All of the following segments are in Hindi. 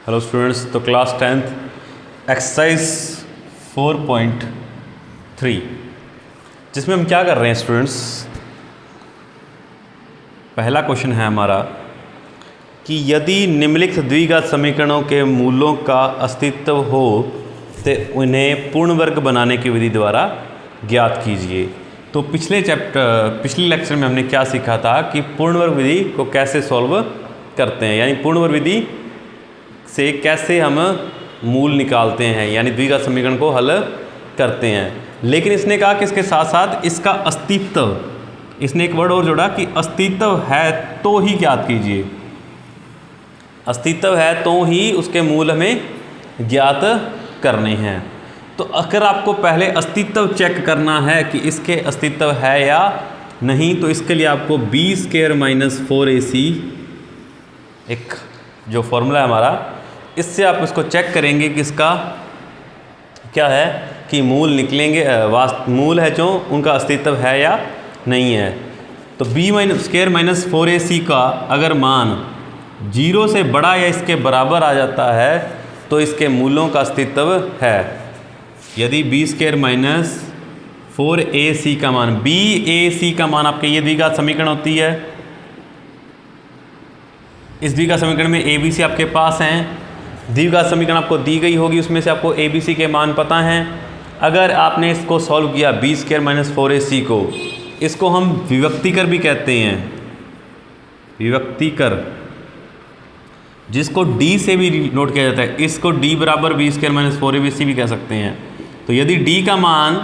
हेलो स्टूडेंट्स, तो क्लास 10th एक्सरसाइज 4.3 जिसमें हम क्या कर रहे हैं स्टूडेंट्स। पहला क्वेश्चन है हमारा कि यदि निम्नलिखित द्विघात समीकरणों के मूलों का अस्तित्व हो तो उन्हें पूर्ण वर्ग बनाने की विधि द्वारा ज्ञात कीजिए। तो पिछले लेक्चर में हमने क्या सीखा था कि पूर्ण वर्ग विधि को कैसे सॉल्व करते हैं, यानी पूर्ण वर्ग विधि से कैसे हम मूल निकालते हैं, यानी द्विघात समीकरण को हल करते हैं। लेकिन इसने कहा कि इसके साथ साथ इसका अस्तित्व, इसने एक वर्ड और जोड़ा कि अस्तित्व है तो ही ज्ञात कीजिए। अस्तित्व है तो ही उसके मूल हमें ज्ञात करने हैं। तो अगर आपको पहले अस्तित्व चेक करना है कि इसके अस्तित्व है या नहीं, तो इसके लिए आपको b² - 4ac एक जो फॉर्मूला है हमारा, इससे आप इसको चेक करेंगे कि इसका क्या है कि मूल निकलेंगे, मूल है जो उनका अस्तित्व है या नहीं है। तो b² - 4ac का अगर मान 0 से बड़ा या इसके बराबर आ जाता है तो इसके मूलों का अस्तित्व है। यदि b² - 4ac का मान, bac का मान आपके ये द्विघात समीकरण होती है, इस द्विघात समीकरण में abc आपके पास हैं, द्विघात समीकरण आपको दी गई होगी, उसमें से आपको abc के मान पता हैं। अगर आपने इसको सॉल्व किया b² - 4ac को, इसको हम विभक्तिकर भी कहते हैं, विभक्तिकर, जिसको d से भी नोट किया जाता है। इसको d बराबर b² - 4ac भी कह सकते हैं। तो यदि d का मान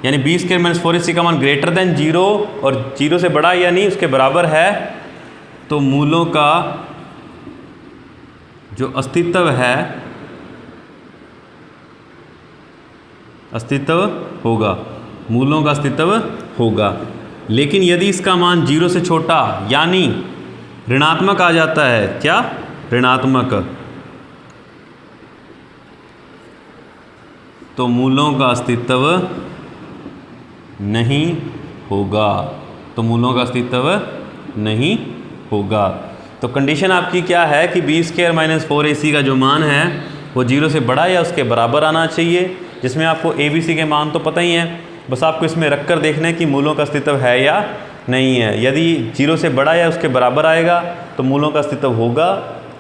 यानी b² - 4ac का मान ग्रेटर देन 0 और 0 से बड़ा यानी उसके बराबर है, तो मूलों का जो अस्तित्व है, अस्तित्व होगा, मूलों का अस्तित्व होगा। लेकिन यदि इसका मान 0 से छोटा यानी ऋणात्मक आ जाता है, क्या ऋणात्मक, तो मूलों का अस्तित्व नहीं होगा, तो मूलों का अस्तित्व नहीं होगा। तो कंडीशन आपकी क्या है कि b² - 4ac का जो मान है वो 0 से बड़ा या उसके बराबर आना चाहिए, जिसमें आपको abc के मान तो पता ही है, बस आपको इसमें रख कर देखना है कि मूलों का अस्तित्व है या नहीं है। यदि 0 से बड़ा या उसके बराबर आएगा तो मूलों का अस्तित्व होगा,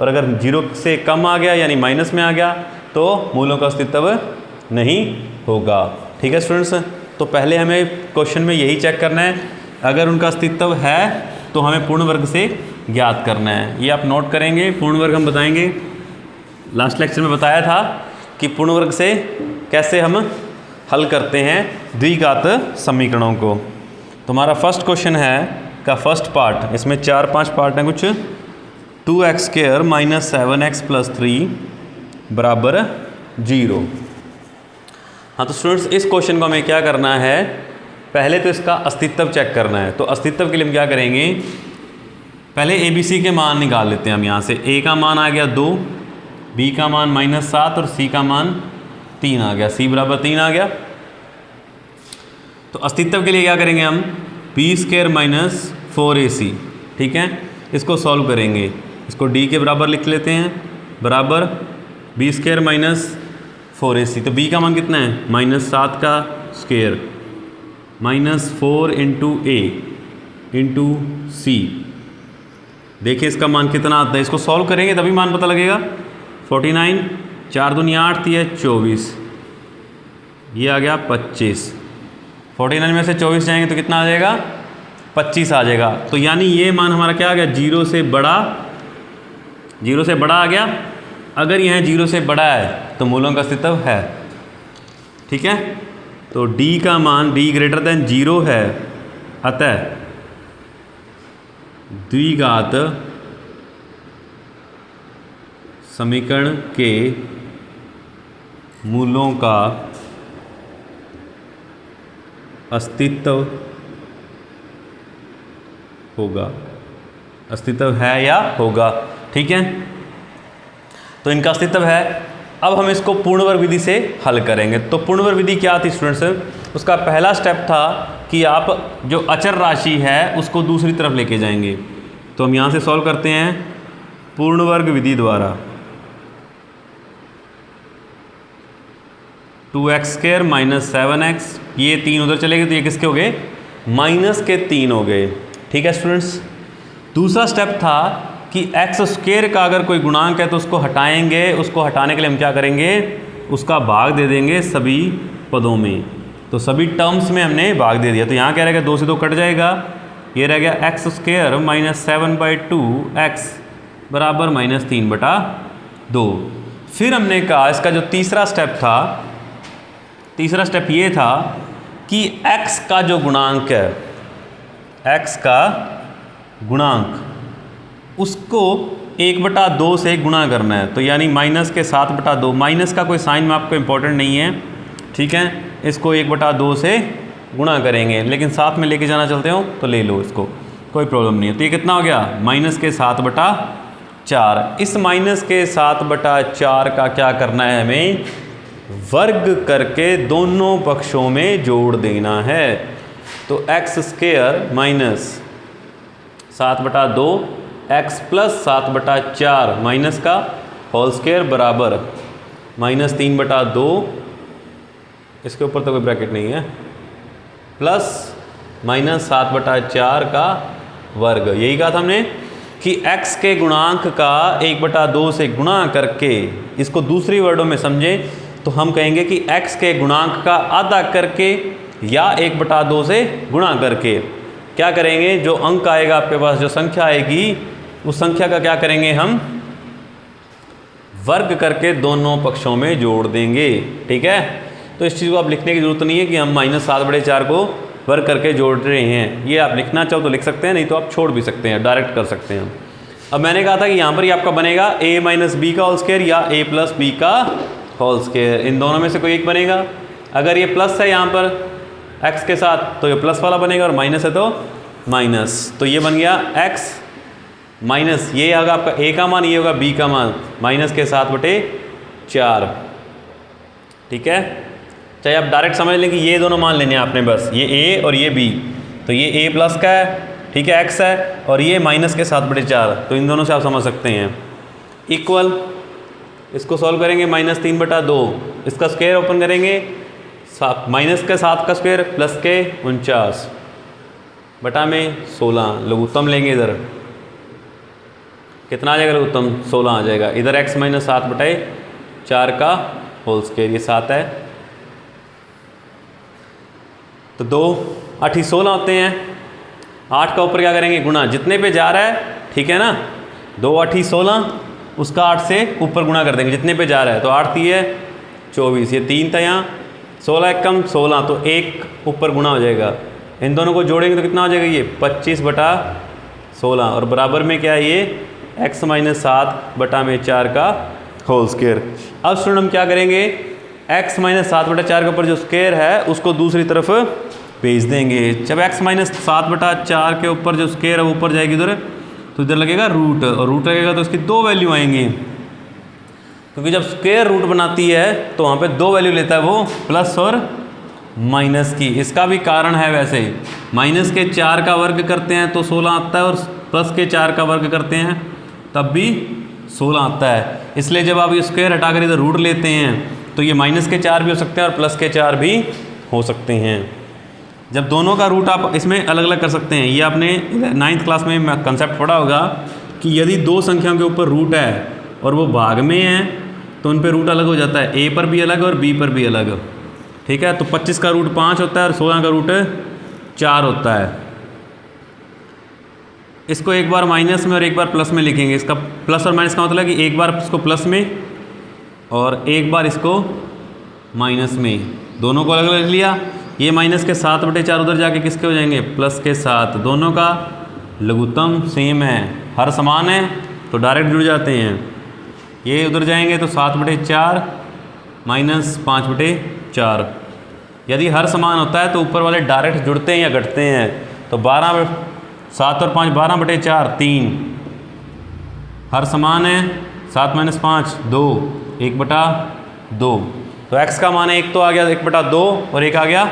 और अगर 0 से कम आ गया यानी माइनस में आ गया तो मूलों का अस्तित्व नहीं होगा। ठीक है स्टूडेंट्स, तो पहले हमें क्वेश्चन में यही चेक करना है, अगर उनका अस्तित्व है तो हमें पूर्ण वर्ग से ज्ञात करना है। ये आप नोट करेंगे, पूर्ण वर्ग हम बताएंगे। लास्ट लेक्चर में बताया था कि पूर्ण वर्ग से कैसे हम हल करते हैं द्विघात समीकरणों को। तो हमारा फर्स्ट क्वेश्चन है का फर्स्ट पार्ट, इसमें 4-5 पार्ट हैं कुछ। 2x² - 7x + 3 बराबर 0। हाँ, तो स्टूडेंट्स इस क्वेश्चन को हमें क्या करना है, पहले तो इसका अस्तित्व चेक करना है। तो अस्तित्व के लिए हम क्या करेंगे, पहले abc के मान निकाल लेते हैं हम। यहाँ से a का मान आ गया 2, b का मान -7 और c का मान 3 आ गया, c बराबर 3 आ गया। तो अस्तित्व के लिए क्या करेंगे हम, b² - 4ac, ठीक है, इसको सॉल्व करेंगे। इसको d के बराबर लिख लेते हैं, बराबर b² - 4ac। तो b का मान कितना है, -7 का स्क्वायर -4 × a × c। देखिए इसका मान कितना आता है, इसको सॉल्व करेंगे तभी मान पता लगेगा। 49, 4 दूनी 8, 24, ये आ गया 25। 49 में से 24 जाएंगे तो कितना आ जाएगा, 25 आ जाएगा। तो यानी ये मान हमारा क्या आ गया, 0 से बड़ा, 0 से बड़ा आ गया। अगर यह 0 से बड़ा है तो मूलों का अस्तित्व है। ठीक है, तो d का मान d > 0 है, अतः द्विघात समीकरण के मूलों का अस्तित्व होगा, अस्तित्व है या होगा। ठीक है, तो इनका अस्तित्व है। अब हम इसको पूर्ण वर्ग विधि से हल करेंगे। तो पूर्ण वर्ग विधि क्या थी स्टूडेंट्स, उसका पहला स्टेप था कि आप जो अचर राशि है उसको दूसरी तरफ लेके जाएंगे। तो हम यहाँ से सॉल्व करते हैं पूर्ण वर्ग विधि द्वारा। 2x² माइनस 7x, ये 3 उधर चले गए तो ये किसके हो गए, माइनस के 3 हो गए। ठीक है स्टूडेंट्स। दूसरा स्टेप था कि x² का अगर कोई गुणांक है तो उसको हटाएंगे, उसको हटाने के लिए हम क्या करेंगे, उसका भाग दे देंगे सभी पदों में। तो सभी टर्म्स में हमने भाग दे दिया, तो यहाँ क्या रहेगा, 2 से 2 कट जाएगा, ये रह गया x² माइनस 7/2x बराबर माइनस 3/2। फिर हमने कहा इसका जो तीसरा स्टेप था, तीसरा स्टेप ये था कि x का जो गुणांक है, x का गुणांक उसको 1/2 से गुणा करना है। तो यानी माइनस के 7/2, माइनस का कोई साइन में आपको इम्पोर्टेंट नहीं है, ठीक है, इसको 1/2 से गुणा करेंगे, लेकिन साथ में लेके जाना चलते हो तो ले लो, इसको कोई प्रॉब्लम नहीं है। तो ये कितना हो गया, माइनस के 7/4। इस माइनस के 7/4 का क्या करना है, हमें वर्ग करके दोनों पक्षों में जोड़ देना है। तो x² minus 7/2 x plus 7/4 minus का होल स्क्वायर बराबर माइनस 3/2, इसके ऊपर तो कोई ब्रैकेट नहीं है, प्लस माइनस 7/4 का वर्ग। यही कहा था हमने कि x के गुणांक का 1/2 से गुणा करके, इसको दूसरी वर्डों में समझें तो हम कहेंगे कि x के गुणांक का आधा करके या 1/2 से गुणा करके क्या करेंगे, जो अंक आएगा आपके पास, जो संख्या आएगी, उस संख्या का क्या करेंगे, हम वर्ग करके दोनों पक्षों में जोड़ देंगे। ठीक है, तो इस चीज़ को आप लिखने की जरूरत नहीं है कि हम माइनस 7/4 को वर्ग करके जोड़ रहे हैं। ये आप लिखना चाहो तो लिख सकते हैं, नहीं तो आप छोड़ भी सकते हैं, डायरेक्ट कर सकते हैं। अब मैंने कहा था कि यहाँ पर ही आपका बनेगा a माइनस बी का होल स्क्वायर या a प्लस बी का होल स्क्वायर, इन दोनों में से कोई एक बनेगा। अगर ये प्लस है यहाँ पर x के साथ तो ये प्लस वाला बनेगा, और माइनस है तो माइनस। तो ये बन गया x माइनस, ये होगा आपका a का मान, ये होगा b का मान, माइनस के 7/4। ठीक है, चाहे आप डायरेक्ट समझ लें कि ये दोनों मान लेने हैं आपने, बस ये a और ये b। तो ये a प्लस का है, ठीक है, x है, और ये माइनस के 7/4, तो इन दोनों से आप समझ सकते हैं। इक्वल, इसको सॉल्व करेंगे, माइनस 3/2, इसका स्क्वायर ओपन करेंगे, माइनस के 7 का स्क्वायर प्लस के 49 बटा में 16, लघुत्तम लेंगे, इधर कितना आ जाएगा, लघुत्तम 16 आ जाएगा। इधर x माइनस 7/4 का होल स्क्वायर, ये 7 है, तो 2 8 16 होते हैं। 8 का ऊपर क्या करेंगे, गुणा, जितने पे जा रहा है, ठीक है ना, 2 8 16, उसका 8 से ऊपर गुणा कर देंगे जितने पे जा रहा है। तो 8 3 है 24, ये 3 था यहाँ, 16 1 कम 16, तो 1 ऊपर गुणा हो जाएगा। इन दोनों को जोड़ेंगे तो कितना हो जाएगा, ये 25/16, और बराबर में क्या है, ये x माइनस 7/4 का होल स्क्वायर। अब स्टूडेंट हम क्या करेंगे, x माइनस 7/4 के ऊपर जो स्क्वायर है उसको दूसरी तरफ भेज देंगे। जब x माइनस 7/4 के ऊपर जो स्क्वायर है वो ऊपर जाएगी इधर, तो इधर लगेगा रूट, और रूट लगेगा तो इसकी 2 वैल्यू आएंगी, क्योंकि जब स्क्वायर रूट बनाती है तो वहाँ पे 2 वैल्यू लेता है वो, प्लस और माइनस की। इसका भी कारण है, वैसे माइनस के 4 का वर्ग करते हैं तो 16 आता है, और प्लस के 4 का वर्ग करते हैं तब भी 16 आता है। इसलिए जब आप ये स्क्वायर हटाकर इधर रूट लेते हैं तो ये माइनस के 4 भी हो सकते हैं और प्लस के 4 भी हो सकते हैं। जब दोनों का रूट आप इसमें अलग अलग कर सकते हैं, ये आपने 9th क्लास में कंसेप्ट पढ़ा होगा कि यदि 2 संख्याओं के ऊपर रूट है और वो भाग में है तो उन पे रूट अलग हो जाता है, a पर भी अलग और b पर भी अलग। ठीक है, तो 25 का रूट 5 होता है और 16 का रूट 4 होता है। इसको एक बार माइनस में और एक बार प्लस में लिखेंगे। इसका प्लस और माइनस का मतलब कि एक बार इसको प्लस में और एक बार इसको माइनस में, दोनों को अलग अलग लिया। ये माइनस के 7/4 उधर जाके किसके हो जाएंगे, प्लस के 7। दोनों का लघुत्तम सेम है, हर समान है तो डायरेक्ट जुड़ जाते हैं। ये उधर जाएंगे तो 7/4 माइनस 5/4। यदि हर समान होता है तो ऊपर वाले डायरेक्ट जुड़ते हैं या घटते हैं। तो 7 और 5 12/4 3, हर समान है, 7 माइनस 5 2, 1/2। तो x का मान है, एक तो आ गया 1/2 और एक आ गया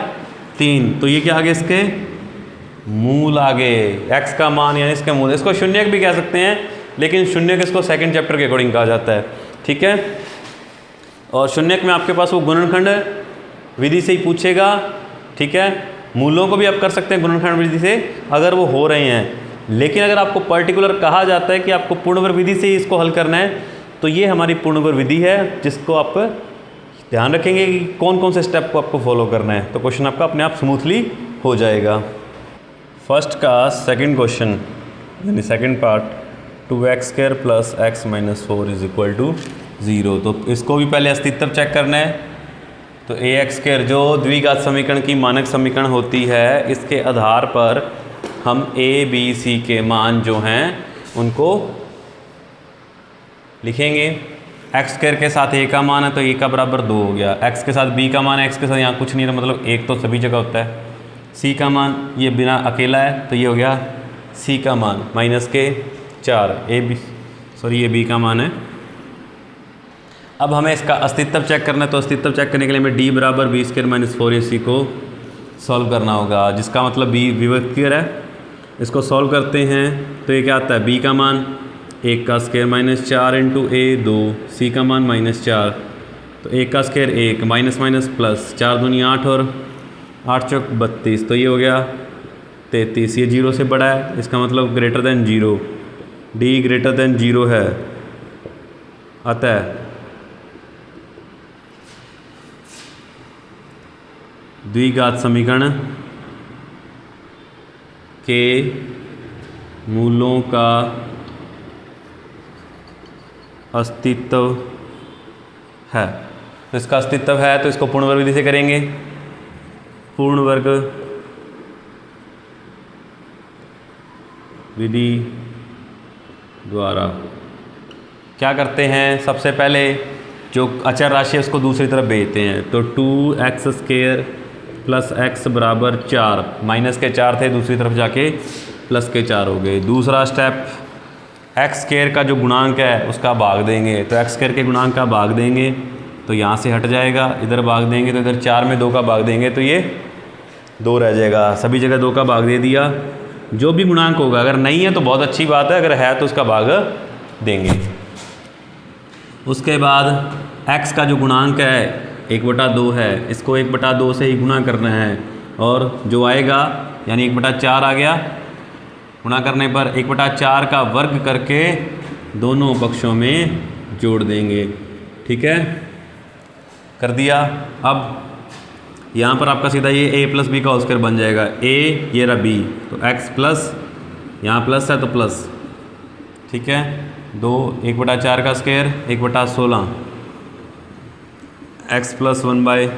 3, तो ये क्या आ गया, इसके मूल आ गए। x का मान यानी इसके मूल, इसको शून्यक भी कह सकते हैं, लेकिन शून्यक इसको सेकंड चैप्टर के अकॉर्डिंग कहा जाता है। ठीक है, और शून्यक में आपके पास वो गुणनखंड विधि से ही पूछेगा, ठीक है। मूलों को भी आप कर सकते हैं गुणनखंड विधि से अगर वो हो रहे हैं, लेकिन अगर आपको पर्टिकुलर कहा जाता है कि आपको पूर्णवर्ग विधि से ही इसको हल करना है, तो ये हमारी पूर्णवर्ग विधि है जिसको आप ध्यान रखेंगे कि कौन कौन से स्टेप को आपको फॉलो करना है, तो क्वेश्चन आपका अपने आप स्मूथली हो जाएगा। फर्स्ट का सेकंड क्वेश्चन यानी सेकंड पार्ट, 2x² + x - 4 = 0। तो इसको भी पहले अस्तित्व चेक करना है। तो ax² जो द्विघात समीकरण की मानक समीकरण होती है, इसके आधार पर हम a b c के मान जो हैं उनको लिखेंगे। x² के साथ a का मान है तो a का बराबर 2 हो गया, x के साथ b का मान है, x के साथ यहाँ कुछ नहीं है, मतलब 1 तो सभी जगह होता है। c का मान ये बिना अकेला है तो ये हो गया c का मान -4, ये b का मान है। अब हमें इसका अस्तित्व चेक करना है, तो अस्तित्व चेक करने के लिए हमें d = b² - 4ac को सॉल्व करना होगा, जिसका मतलब b विभक्तिकर है। इसको सॉल्व करते हैं तो ये क्या आता है, b का मान 1 का स्क्वायर -4 × a 2, c का मान -4, तो 1 का स्क्वायर 1 माइनस प्लस 4 दूनी 8 और 8 चौक 32, तो ये हो गया 33। ये 0 से बड़ा है, इसका मतलब greater than 0, d greater than 0 है। अतः द्विघात समीकरण के मूलों का अस्तित्व है। तो इसका अस्तित्व है तो इसको पूर्णवर्ग विधि से करेंगे। पूर्णवर्ग विधि द्वारा क्या करते हैं, सबसे पहले जो अचर राशि है उसको दूसरी तरफ भेजते हैं। तो 2x² + x = 4, माइनस के 4 थे, दूसरी तरफ जाके प्लस के 4 हो गए। दूसरा स्टेप, x² का जो गुणांक है उसका भाग देंगे, तो x² के गुणांक का भाग देंगे तो यहाँ से हट जाएगा, इधर भाग देंगे तो इधर 4 में 2 का भाग देंगे तो ये 2 रह जाएगा। सभी जगह 2 का भाग दे दिया। जो भी गुणांक होगा, अगर नहीं है तो बहुत अच्छी बात है, अगर है तो उसका भाग देंगे। उसके बाद x का जो गुणांक है 1/2 है, इसको 1/2 से ही गुणा करना है, और जो आएगा यानी 1/4 आ गया, गुणा करने पर 1/4 का वर्ग करके दोनों पक्षों में जोड़ देंगे। ठीक है, कर दिया। अब यहाँ पर आपका सीधा ये a + b का होल स्क्वायर बन जाएगा। a ये रहा b, तो x प्लस, यहाँ प्लस है तो प्लस, ठीक है। 2 1/4 का स्क्वायर 1/16, x + 1/,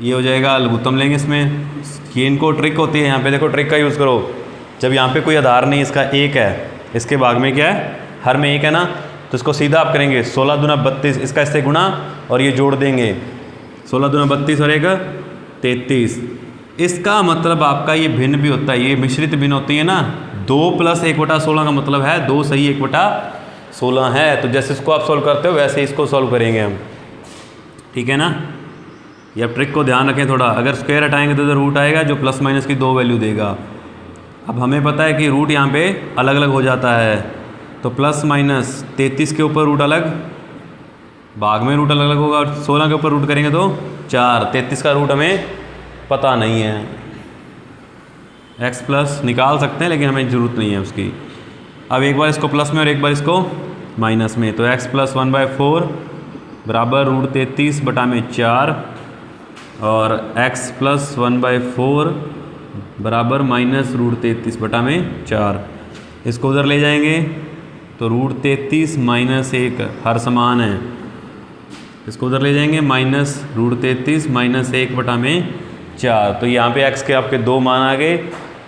ये हो जाएगा। लघुत्तम लेंगे इसमें, ये इनको ट्रिक होती है, यहाँ पे देखो ट्रिक का यूज़ करो। जब यहाँ पे कोई आधार नहीं, इसका 1 है, इसके भाग में क्या है, हर में 1 है ना, तो इसको सीधा आप करेंगे 16 दूना 32, इसका इससे गुणा और ये जोड़ देंगे, 16 दूना 32 और 1 33। इसका मतलब आपका ये भिन्न भी होता है, ये मिश्रित भिन्न होती है ना। 2 + 1/16 का मतलब है 2 सही 1/16 है। तो जैसे इसको आप सॉल्व करते हो वैसे इसको सॉल्व करेंगे हम, ठीक है ना। ये ट्रिक को ध्यान रखें थोड़ा। अगर स्क्वायर हटाएंगे तो इधर रूट आएगा जो प्लस माइनस की 2 वैल्यू देगा। अब हमें पता है कि रूट यहाँ पे अलग अलग हो जाता है, तो प्लस माइनस 33 के ऊपर रूट अलग, भाग में रूट अलग अलग होगा, और 16 के ऊपर रूट करेंगे तो 4। 33 का रूट हमें पता नहीं है, x प्लस निकाल सकते हैं लेकिन हमें ज़रूरत नहीं है उसकी। अब एक बार इसको प्लस में और एक बार इसको माइनस में, तो x + 1/4 बराबर √33/4 और x + 1/4 बराबर -√33/4। इसको उधर ले जाएंगे तो √33 - 1 हर समान है, इसको उधर ले जाएंगे -√33 - 1/4। तो यहाँ पे x के आपके 2 मान आ गए,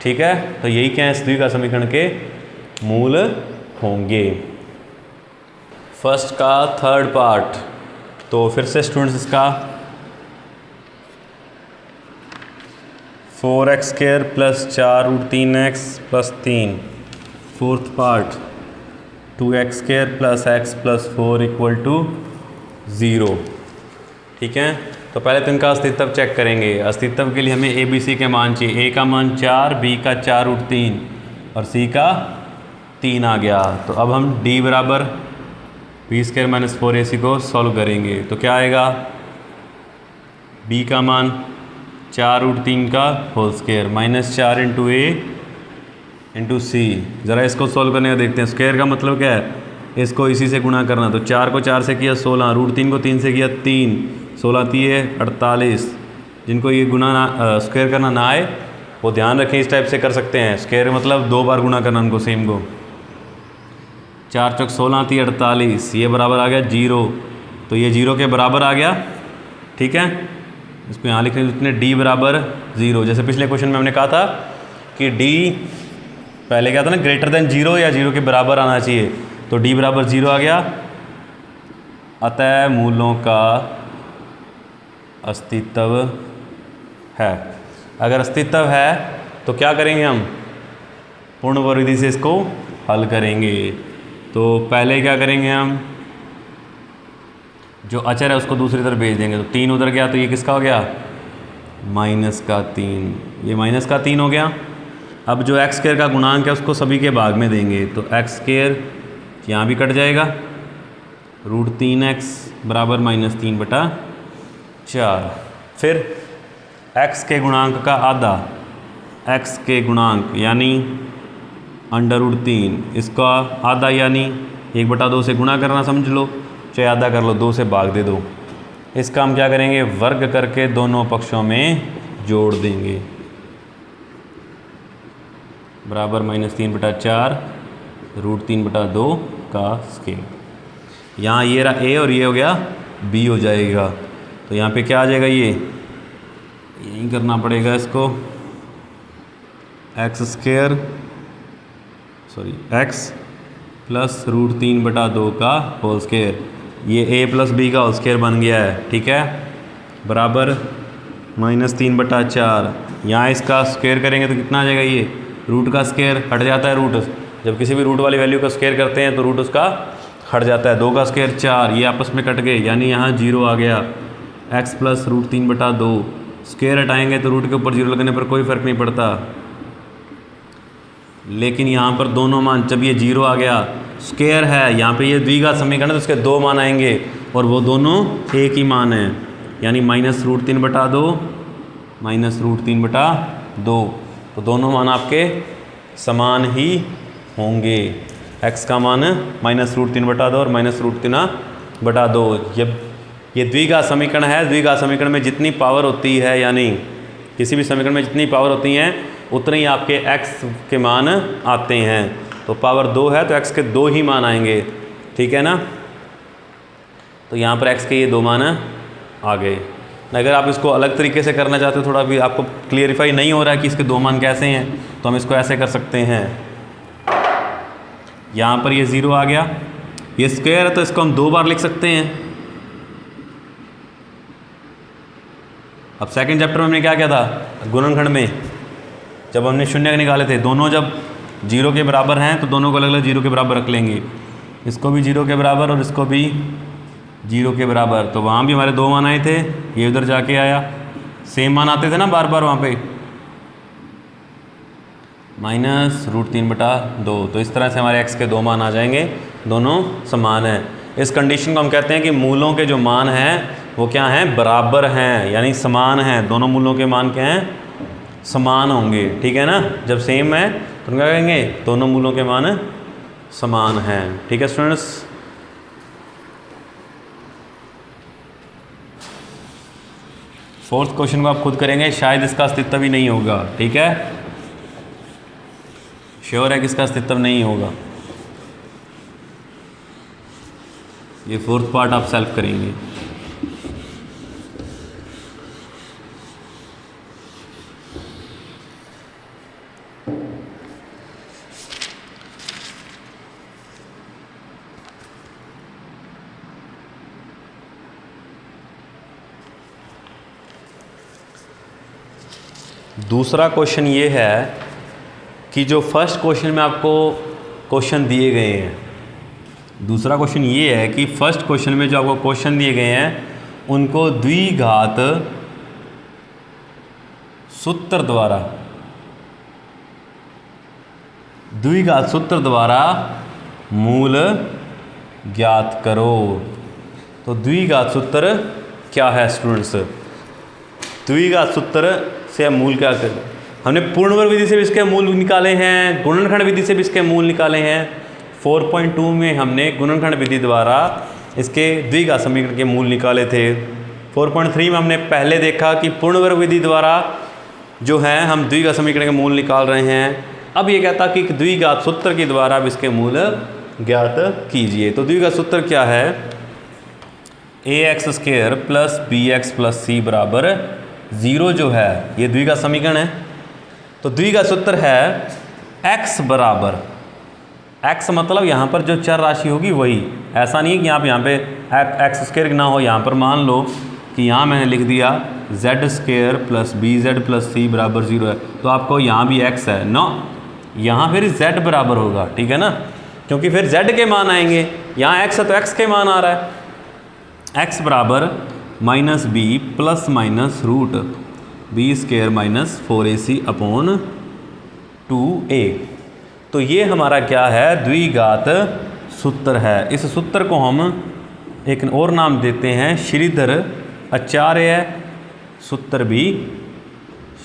ठीक है। तो यही क्या है, इस द्विघात समीकरण के मूल होंगे। फर्स्ट का थर्ड पार्ट, तो फिर से स्टूडेंट्स इसका 4x² + 4√3x + 3। Fourth part 2x² + x + 4 = 0, ठीक है। तो पहले तो इनका अस्तित्व चेक करेंगे। अस्तित्व के लिए हमें a b c के मान चाहिए। a का मान 4, b का 4√3 और c का 3 आ गया। तो अब हम d बराबर b² - 4ac को सॉल्व करेंगे। तो क्या आएगा, बी का मान 4√3 का होल स्क्वायर माइनस 4 इंटू ए इंटू सी। ज़रा इसको सॉल्व करने का देखते हैं। स्क्वायर का मतलब क्या है, इसको इसी से गुणा करना। तो 4 को 4 से किया 16, √3 को 3 से किया 3, 16 3 48। जिनको ये गुणा ना स्क्वायर करना ना आए वो ध्यान रखें, इस टाइप से कर सकते हैं। स्क्वायर मतलब 2 बार गुणा करना उनको सेम को। 4 चौक 16 3 48, ये बराबर आ गया 0। तो ये 0 के बराबर आ गया, ठीक है। इसको यहाँ लिख रहे हैं जितने d बराबर 0। जैसे पिछले क्वेश्चन में हमने कहा था कि d पहले क्या था ना, ग्रेटर देन 0 या 0 के बराबर आना चाहिए। तो d बराबर 0 आ गया, अतः मूलों का अस्तित्व है। अगर अस्तित्व है तो क्या करेंगे हम, पूर्ण परिधि से इसको हल करेंगे। तो पहले क्या करेंगे हम, जो अचर है उसको दूसरी तरफ भेज देंगे। तो 3 उधर गया तो ये किसका हो गया, -3। ये -3 हो गया। अब जो x स्क्वायर का गुणांक है उसको सभी के भाग में देंगे। तो x स्क्वायर यहाँ भी कट जाएगा, √3x बराबर -3/4। फिर x के गुणांक का आधा, x के गुणांक यानी √3, इसका आधा यानी 1/2 से गुणा करना समझ लो, चाहे आधा कर लो, 2 से भाग दे दो। इसका हम क्या करेंगे, वर्ग करके दोनों पक्षों में जोड़ देंगे, बराबर -3/4 √3/2 का स्क्वायर। यहाँ ये रहा a और ये हो गया b हो जाएगा। तो यहाँ पे क्या आ जाएगा, ये यही करना पड़ेगा इसको, x प्लस √3/2 का होल स्क्वायर। ये a प्लस b का होल स्क्वायर बन गया है, ठीक है, बराबर -3/4। यहाँ इसका स्क्वायर करेंगे तो कितना आ जाएगा, ये रूट का स्क्वायर हट जाता है। रूट जब किसी भी रूट वाली वैल्यू का स्क्वायर करते हैं तो रूट उसका हट जाता है। 2 का स्क्वायर 4, ये आपस में कट गए, यानी यहाँ 0 आ गया। x प्लस √3/2, स्क्वायर हटाएंगे तो रूट के ऊपर 0 लगने पर कोई फ़र्क नहीं पड़ता। लेकिन यहाँ पर दोनों मान, जब ये 0 आ गया, स्क्वायर है, यहाँ पे ये द्विघात समीकरण है तो इसके 2 मान आएंगे और वो दोनों एक ही मान है, यानी -√3/2 तो दोनों मान आपके समान ही होंगे। x का मान -√3/2 और -√3/2। जब ये द्विघात समीकरण है, द्विघात समीकरण में जितनी पावर होती है, यानी किसी भी समीकरण में जितनी पावर होती हैं उतने ही आपके x के मान आते हैं। तो पावर 2 है तो x के 2 ही मान आएंगे, ठीक है ना। तो यहाँ पर x के ये 2 मान आ गए। अगर आप इसको अलग तरीके से करना चाहते हो, थोड़ा भी आपको क्लियरिफाई नहीं हो रहा है कि इसके 2 मान कैसे हैं, तो हम इसको ऐसे कर सकते हैं। यहाँ पर ये 0 आ गया, ये स्क्वायर है तो इसको हम 2 बार लिख सकते हैं। अब सेकंड चैप्टर में हमने क्या किया था, गुणनखंड में जब हमने शून्य निकाले थे, दोनों जब 0 के बराबर हैं तो दोनों को अलग अलग 0 के बराबर रख लेंगे। इसको भी 0 के बराबर और इसको भी 0 के बराबर। तो वहाँ भी हमारे 2 मान आए थे, ये उधर जाके आया, सेम मान आते थे ना बार बार वहाँ पे, -√3/2। तो इस तरह से हमारे x के 2 मान आ जाएंगे, दोनों समान हैं। इस कंडीशन को हम कहते हैं कि मूलों के जो मान हैं वो क्या हैं, बराबर हैं, यानी समान हैं। दोनों मूलों के मान क्या हैं, समान होंगे, ठीक है ना। जब सेम है तो क्या कहेंगे, दोनों मूलों के मान समान हैं, ठीक है स्टूडेंट्स। फोर्थ क्वेश्चन को आप खुद करेंगे, शायद इसका अस्तित्व ही नहीं होगा, ठीक है, श्योर है कि इसका अस्तित्व नहीं होगा। ये फोर्थ पार्ट आप सेल्फ करेंगे। दूसरा क्वेश्चन ये है कि जो फर्स्ट क्वेश्चन में आपको क्वेश्चन दिए गए हैं, दूसरा क्वेश्चन ये है कि फर्स्ट क्वेश्चन में जो आपको क्वेश्चन दिए गए हैं उनको द्विघात सूत्र द्वारा मूल ज्ञात करो। तो द्विघात सूत्र क्या है स्टूडेंट्स, द्विघात सूत्र से हम मूल क्या करें, हमने पूर्ण वर्ग विधि से भी इसके मूल निकाले हैं, गुणनखंड विधि से भी इसके मूल निकाले हैं। 4.2 में हमने गुणनखंड विधि द्वारा इसके द्विघात समीकरण के मूल निकाले थे। 4.3 में हमने पहले देखा कि पूर्ण वर्ग विधि द्वारा जो है हम द्विघात समीकरण के मूल निकाल रहे हैं। अब ये कहता कि द्विघात सूत्र के द्वारा अब इसके मूल ज्ञात कीजिए। तो द्विघात सूत्र क्या है, ax² plus bx plus c बराबर 0 जो है ये द्विघात समीकरण है। तो द्विघात सूत्र है x बराबर, x मतलब यहाँ पर जो चर राशि होगी वही, ऐसा नहीं है कि यहाँ पे x² ना हो। यहाँ पर मान लो कि यहाँ मैंने लिख दिया z² plus bz plus c बराबर 0 है, तो आपको यहाँ भी x है ना, यहाँ फिर z बराबर होगा, ठीक है ना, क्योंकि फिर z के मान आएंगे। यहाँ x है तो x के मान आ रहा है। x बराबर minus b plus minus root b² minus 4ac upon 2a। तो ये हमारा क्या है, द्विघात सूत्र है। इस सूत्र को हम एक और नाम देते हैं श्रीधर आचार्य सूत्र भी,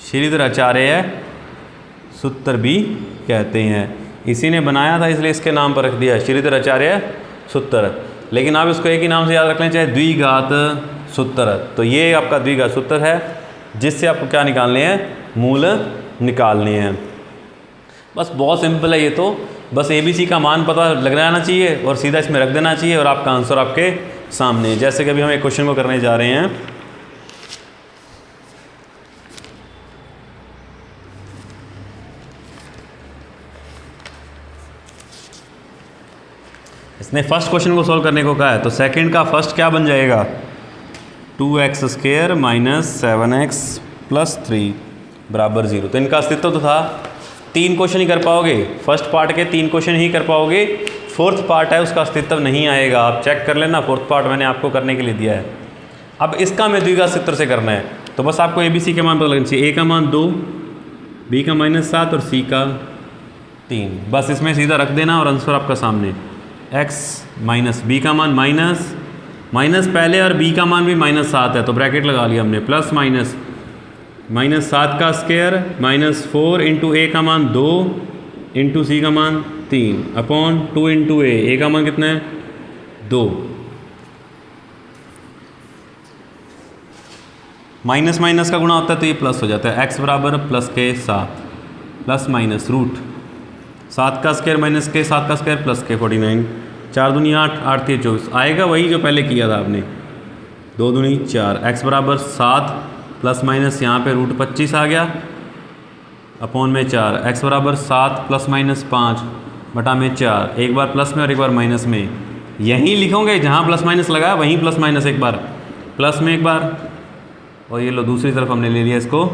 श्रीधर आचार्य सूत्र भी कहते हैं। इसी ने बनाया था इसलिए इसके नाम पर रख दिया श्रीधर आचार्य सूत्र, लेकिन आप इसको एक ही नाम से याद रख लें, चाहे द्विघात सूत्र। तो ये आपका द्विघात सूत्र है जिससे आपको क्या निकालने हैं, मूल निकालने हैं। बस बहुत सिंपल है ये तो, बस ABC का मान पता लग जाना चाहिए और सीधा इसमें रख देना चाहिए और आपका आंसर आपके सामने। जैसे कि अभी हम एक क्वेश्चन को करने जा रहे हैं। इसने फर्स्ट क्वेश्चन को सॉल्व करने को कहा है, तो सेकंड का फर्स्ट क्या बन जाएगा, 2x² माइनस 7x प्लस 3 बराबर 0। तो इनका अस्तित्व तो था, 3 क्वेश्चन ही कर पाओगे, फर्स्ट पार्ट के 3 क्वेश्चन ही कर पाओगे, फोर्थ पार्ट है उसका अस्तित्व नहीं आएगा। आप चेक कर लेना, फोर्थ पार्ट मैंने आपको करने के लिए दिया है। अब इसका हमें द्विघात सूत्र से करना है, तो बस आपको ABC के मान पता लगना चाहिए। a का मान 2, b का -7 और c का 3। बस इसमें सीधा रख देना और आंसर आपका सामने। x माइनस b का मान माइनस पहले और b का मान भी -7 है, तो ब्रैकेट लगा लिया हमने, प्लस माइनस -7 का स्क्वायर -4 इंटू a का मान 2 इंटू c का मान 3 अपॉन 2 इंटू a का मान कितना है 2। माइनस माइनस का गुणा होता है तो ये प्लस हो जाता है। x बराबर प्लस के 7 प्लस माइनस रूट 7 का स्क्वायर माइनस के 7 का स्क्वायर प्लस के 49, 4 दूनी 8, 8 3 24, आएगा वही जो पहले किया था आपने, 2 दूनी 4। x बराबर 7 प्लस माइनस यहाँ पे रूट 25 आ गया अपॉन में 4। x बराबर 7 प्लस माइनस 5 बटा में 4, एक बार प्लस में और एक बार माइनस में। यहीं लिखोगे जहाँ प्लस माइनस लगा वहीं प्लस माइनस एक बार, प्लस में एक बार, और ये लो दूसरी तरफ हमने ले लिया इसको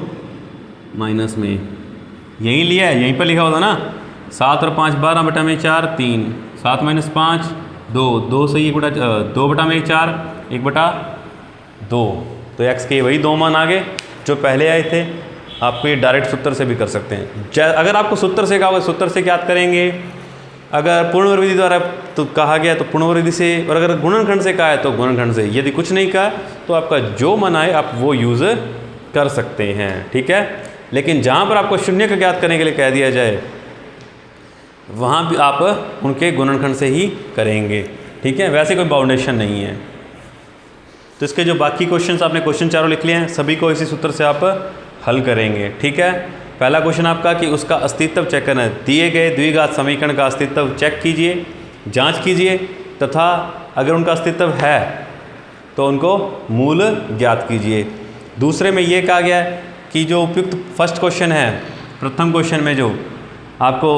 माइनस में, यहीं लिया है, यहीं पर लिखा होता ना। 7 और 5 12 बटा में 4 3, 7 माइनस 5 2, 2 से 1 बटा 2 बटा में 4 1 बटा 2। तो x के वही 2 मान आ गए जो पहले आए थे। आपको ये डायरेक्ट सूत्र से भी कर सकते हैं। अगर आपको सूत्र से कहा होगा सूत्र से क्या करेंगे, अगर पूर्ण वर्ग विधि द्वारा तो कहा गया तो पूर्ण वर्ग विधि से, और अगर गुणनखंड से कहा है तो गुणनखंड से। यदि कुछ नहीं कहा तो आपका जो मन आए आप वो यूज़ कर सकते हैं, ठीक है। लेकिन जहाँ पर आपको शून्य का ज्ञात करने के लिए कह दिया जाए वहाँ भी आप उनके गुणनखंड से ही करेंगे, ठीक है, वैसे कोई बाउंडेशन नहीं है। तो इसके जो बाकी क्वेश्चंस आपने क्वेश्चन चारों लिख लिए हैं सभी को इसी सूत्र से आप हल करेंगे, ठीक है। पहला क्वेश्चन आपका कि उसका अस्तित्व चेक करना है, दिए गए द्विघात समीकरण का अस्तित्व चेक कीजिए, जांच कीजिए, तथा अगर उनका अस्तित्व है तो उनको मूल ज्ञात कीजिए। दूसरे में ये कहा गया है कि जो उपयुक्त फर्स्ट क्वेश्चन है, प्रथम क्वेश्चन में जो आपको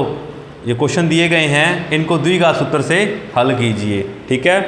ये क्वेश्चन दिए गए हैं इनको द्विघात सूत्र से हल कीजिए, ठीक है।